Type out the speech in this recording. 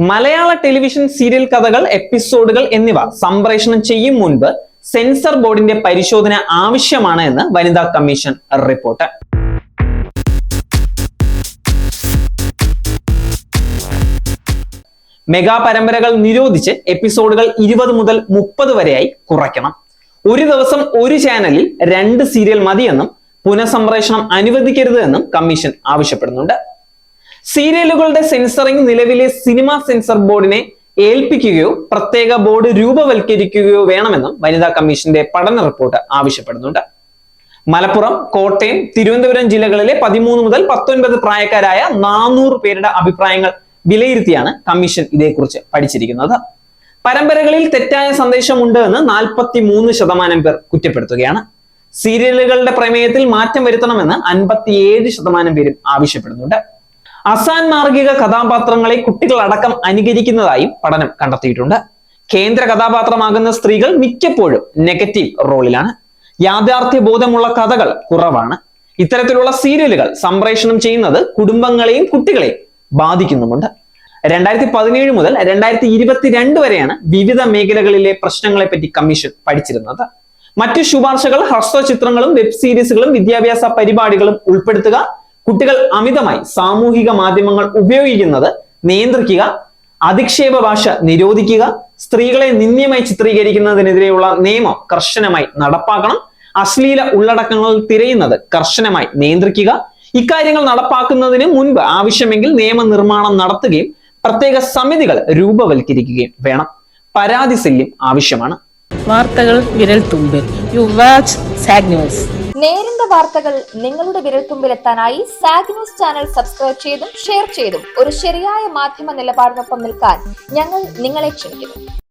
മലയാള television serial കഥകൾ, എപ്പിസോഡുകൾ എന്നിവ സംപ്രേഷണം ചെയ്യും മുൻപ് സെൻസർ ബോർഡിന്റെ പരിശോധന ആവശ്യമാണ് എന്ന് വനിതാ കമ്മീഷൻ റിപ്പോർട്ട്. മെഗാ പരമ്പരകൾ നിരോധിച്ച് എപ്പിസോഡുകൾ 20 മുതൽ 30 വരെയായി കുറയ്ക്കണം. ഒരു ദിവസം ഒരു ചാനലിൽ 2 സീരിയൽ മതിയെന്നും പുനഃസംപ്രേഷണം അനുവദിക്കരുത് എന്നും കമ്മീഷൻ ആവശ്യപ്പെടുന്നുണ്ട്. സീരിയലുകളുടെ സെൻസറിംഗ് നിലവിലെ സിനിമ സെൻസർ ബോർഡിനെ ഏൽപ്പിക്കുകയോ പ്രത്യേക ബോർഡ് രൂപവൽക്കരിക്കുകയോ വേണമെന്നും വനിതാ കമ്മീഷന്റെ പഠന റിപ്പോർട്ട് ആവശ്യപ്പെടുന്നുണ്ട്. മലപ്പുറം, കോട്ടയം, തിരുവനന്തപുരം ജില്ലകളിലെ 13 മുതൽ 19 പ്രായക്കാരായ 400 പേരുടെ അഭിപ്രായങ്ങൾ വിലയിരുത്തിയാണ് കമ്മീഷൻ ഇതേക്കുറിച്ച് പഠിച്ചിരിക്കുന്നത്. പരമ്പരകളിൽ തെറ്റായ സന്ദേശമുണ്ട് എന്ന് 43% പേർ കുറ്റപ്പെടുത്തുകയാണ്. സീരിയലുകളുടെ പ്രമേയത്തിൽ മാറ്റം വരുത്തണമെന്ന് 57% പേരും ആവശ്യപ്പെടുന്നുണ്ട്. അസാൻമാർഗിക കഥാപാത്രങ്ങളെ കുട്ടികളടക്കം അനുകരിക്കുന്നതായും പഠനം കണ്ടെത്തിയിട്ടുണ്ട്. കേന്ദ്ര കഥാപാത്രമാകുന്ന സ്ത്രീകൾ മിക്കപ്പോഴും നെഗറ്റീവ് റോളിലാണ്. യാഥാർത്ഥ്യ ബോധമുള്ള കഥകൾ കുറവാണ്. ഇത്തരത്തിലുള്ള സീരിയലുകൾ സംപ്രേഷണം ചെയ്യുന്നത് കുടുംബങ്ങളെയും കുട്ടികളെയും ബാധിക്കുന്നുമുണ്ട്. 2017 മുതൽ 2022 വരെയാണ് വിവിധ മേഖലകളിലെ പ്രശ്നങ്ങളെ പറ്റി കമ്മീഷൻ പഠിച്ചിരുന്നത്. മറ്റു ശുപാർശകൾ ഹ്രസ്വചിത്രങ്ങളും വെബ് സീരീസുകളും വിദ്യാഭ്യാസ പരിപാടികളും ഉൾപ്പെടുത്തുക, കുട്ടികൾ അമിതമായി സാമൂഹിക മാധ്യമങ്ങൾ ഉപയോഗിക്കുന്നത് നിയന്ത്രിക്കുക, അധിക്ഷേപ ഭാഷ നിരോധിക്കുക, സ്ത്രീകളെ നിന്ദ്യമായി ചിത്രീകരിക്കുന്നതിനെതിരെയുള്ള നിയമം കർശനമായി നടപ്പാക്കണം, അശ്ലീല ഉള്ളടക്കങ്ങൾ തിരയുന്നത് കർശനമായി നിയന്ത്രിക്കുക. ഇക്കാര്യങ്ങൾ നടപ്പാക്കുന്നതിന് മുൻപ് ആവശ്യമെങ്കിൽ നിയമനിർമ്മാണം നടത്തുകയും പ്രത്യേക സമിതികൾ രൂപവൽക്കരിക്കുകയും വേണം. പരാതി ശല്യം ആവശ്യമാണ്. വാർത്തകൾ വിരൽ തുമ്പിൽ. You watch zag news. നേരിന്റെ വാർത്തകൾ നിങ്ങളുടെ വിരൽത്തുമ്പിലെത്താനായി സാഗ് ന്യൂസ് ചാനൽ സബ്സ്ക്രൈബ് ചെയ്തും ഷെയർ ചെയ്തും ഒരു ശരിയായ മാധ്യമ നിലപാടിനൊപ്പം നിൽക്കാൻ ഞങ്ങൾ നിങ്ങളെ ക്ഷണിക്കുന്നു.